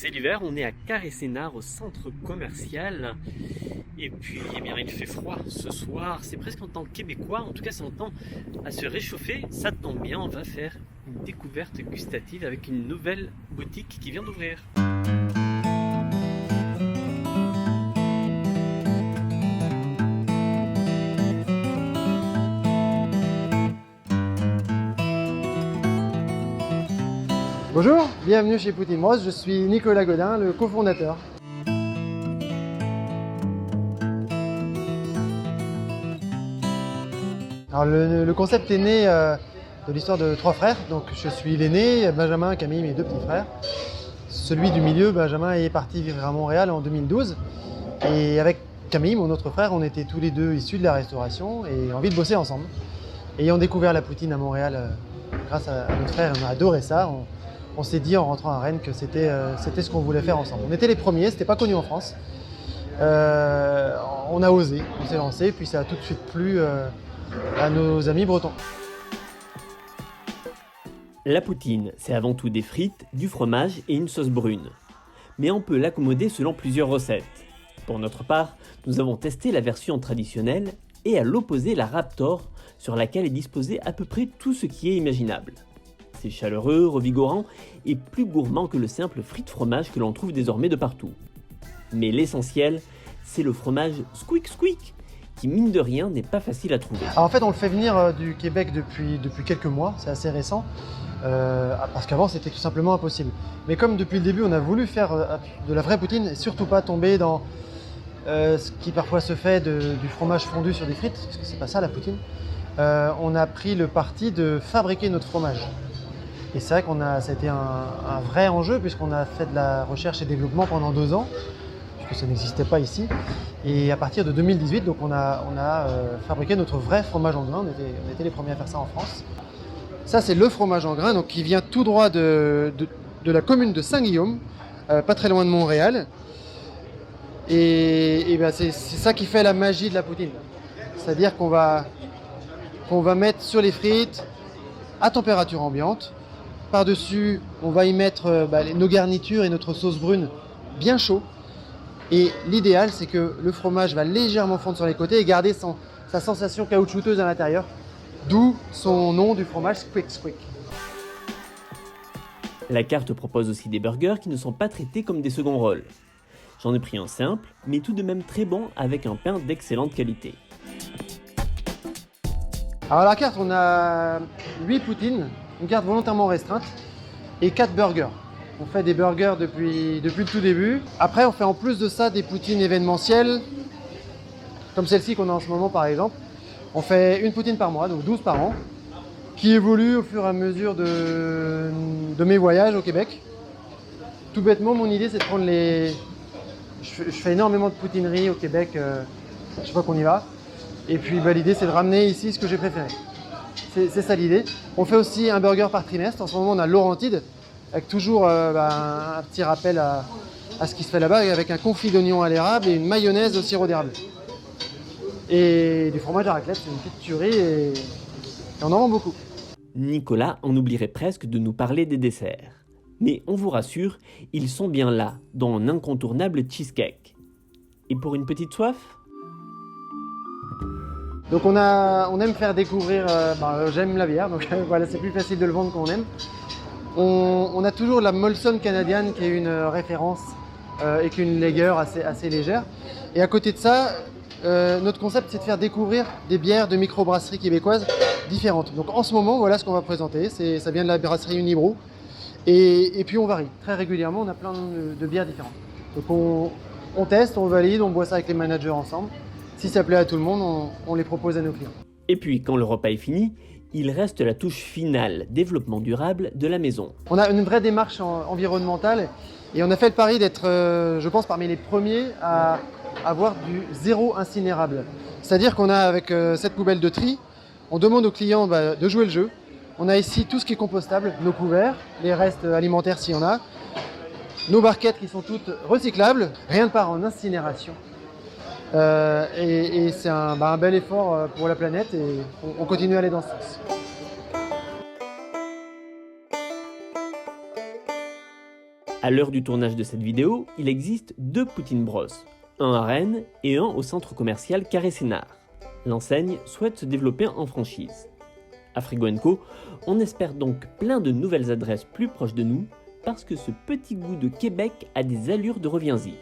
C'est l'hiver, on est à Carré-Sénard au centre commercial. Et puis, eh bien, il fait froid ce soir. C'est presque en temps québécois, en tout cas, c'est en temps à se réchauffer. Ça tombe bien, on va faire une découverte gustative avec une nouvelle boutique qui vient d'ouvrir. Bonjour, bienvenue chez Poutine Rose, je suis Nicolas Godin, le cofondateur. Alors le concept est né de l'histoire de trois frères, donc je suis l'aîné, Benjamin, Camille, mes deux petits frères. Celui du milieu, Benjamin, est parti vivre à Montréal en 2012 et avec Camille, mon autre frère, on était tous les deux issus de la restauration et envie de bosser ensemble. Ayant découvert la poutine à Montréal grâce à notre frère, on a adoré ça. On s'est dit en rentrant à Rennes que c'était ce qu'on voulait faire ensemble. On était les premiers, c'était pas connu en France. On a osé, on s'est lancé, puis ça a tout de suite plu à nos amis bretons. La poutine, c'est avant tout des frites, du fromage et une sauce brune. Mais on peut l'accommoder selon plusieurs recettes. Pour notre part, nous avons testé la version traditionnelle et à l'opposé la Raptor, sur laquelle est disposé à peu près tout ce qui est imaginable. C'est chaleureux, revigorant et plus gourmand que le simple frite fromage que l'on trouve désormais de partout. Mais l'essentiel, c'est le fromage squeak squeak, qui mine de rien n'est pas facile à trouver. Alors en fait, on le fait venir du Québec depuis quelques mois, c'est assez récent, parce qu'avant c'était tout simplement impossible. Mais comme depuis le début on a voulu faire de la vraie poutine et surtout pas tomber dans ce qui parfois se fait du fromage fondu sur des frites, parce que c'est pas ça la poutine, on a pris le parti de fabriquer notre fromage. Et c'est vrai ça a été un vrai enjeu puisqu'on a fait de la recherche et développement pendant 2 ans, puisque ça n'existait pas ici. Et à partir de 2018, donc on a fabriqué notre vrai fromage en grains. On était les premiers à faire ça en France. Ça, c'est le fromage en grains, donc qui vient tout droit de la commune de Saint-Guillaume, pas très loin de Montréal. Et ben c'est ça qui fait la magie de la poutine. C'est-à-dire qu'on va mettre sur les frites à température ambiante. Par-dessus, on va y mettre nos garnitures et notre sauce brune bien chaud. Et l'idéal, c'est que le fromage va légèrement fondre sur les côtés et garder sa sensation caoutchouteuse à l'intérieur. D'où son nom du fromage Squeak Squeak. La carte propose aussi des burgers qui ne sont pas traités comme des seconds rôles. J'en ai pris un simple, mais tout de même très bon avec un pain d'excellente qualité. Alors à la carte, on a 8 poutines, une carte volontairement restreinte, et 4 burgers. On fait des burgers depuis le tout début. Après, on fait en plus de ça des poutines événementielles, comme celle-ci qu'on a en ce moment par exemple. On fait une poutine par mois, donc 12 par an, qui évolue au fur et à mesure de mes voyages au Québec. Tout bêtement, mon idée, c'est de prendre Je fais énormément de poutinerie au Québec, chaque fois qu'on y va. Et puis l'idée, c'est de ramener ici ce que j'ai préféré. C'est ça l'idée. On fait aussi un burger par trimestre. En ce moment, on a Laurentide, avec toujours un petit rappel à ce qui se fait là-bas, avec un confit d'oignon à l'érable et une mayonnaise au sirop d'érable. Et du fromage à raclette, c'est une petite tuerie et on en vend beaucoup. Nicolas en oublierait presque de nous parler des desserts. Mais on vous rassure, ils sont bien là, dans un incontournable cheesecake. Et pour une petite soif ? Donc on aime faire découvrir, j'aime la bière, donc voilà, c'est plus facile de le vendre qu'on aime. On a toujours la Molson canadienne qui est une référence et qui est une lager assez légère. Et à côté de ça, notre concept c'est de faire découvrir des bières de microbrasseries québécoises différentes. Donc en ce moment, voilà ce qu'on va présenter, ça vient de la brasserie Unibroue. Et puis on varie, très régulièrement on a plein de bières différentes. Donc on teste, on valide, on boit ça avec les managers ensemble. Si ça plaît à tout le monde, on les propose à nos clients. Et puis, quand le repas est fini, il reste la touche finale, développement durable de la maison. On a une vraie démarche environnementale et on a fait le pari d'être, je pense, parmi les premiers à avoir du zéro incinérable. C'est-à-dire qu'on a, avec cette poubelle de tri, on demande aux clients de jouer le jeu. On a ici tout ce qui est compostable, nos couverts, les restes alimentaires s'il y en a, nos barquettes qui sont toutes recyclables, rien ne part en incinération. Et c'est un bel effort pour la planète et on continue à aller dans ce sens. À l'heure du tournage de cette vidéo, il existe 2 Poutine Bros, un à Rennes et un au centre commercial Carré Sénart. L'enseigne souhaite se développer en franchise. À Frigo & Co, on espère donc plein de nouvelles adresses plus proches de nous parce que ce petit goût de Québec a des allures de reviens-y.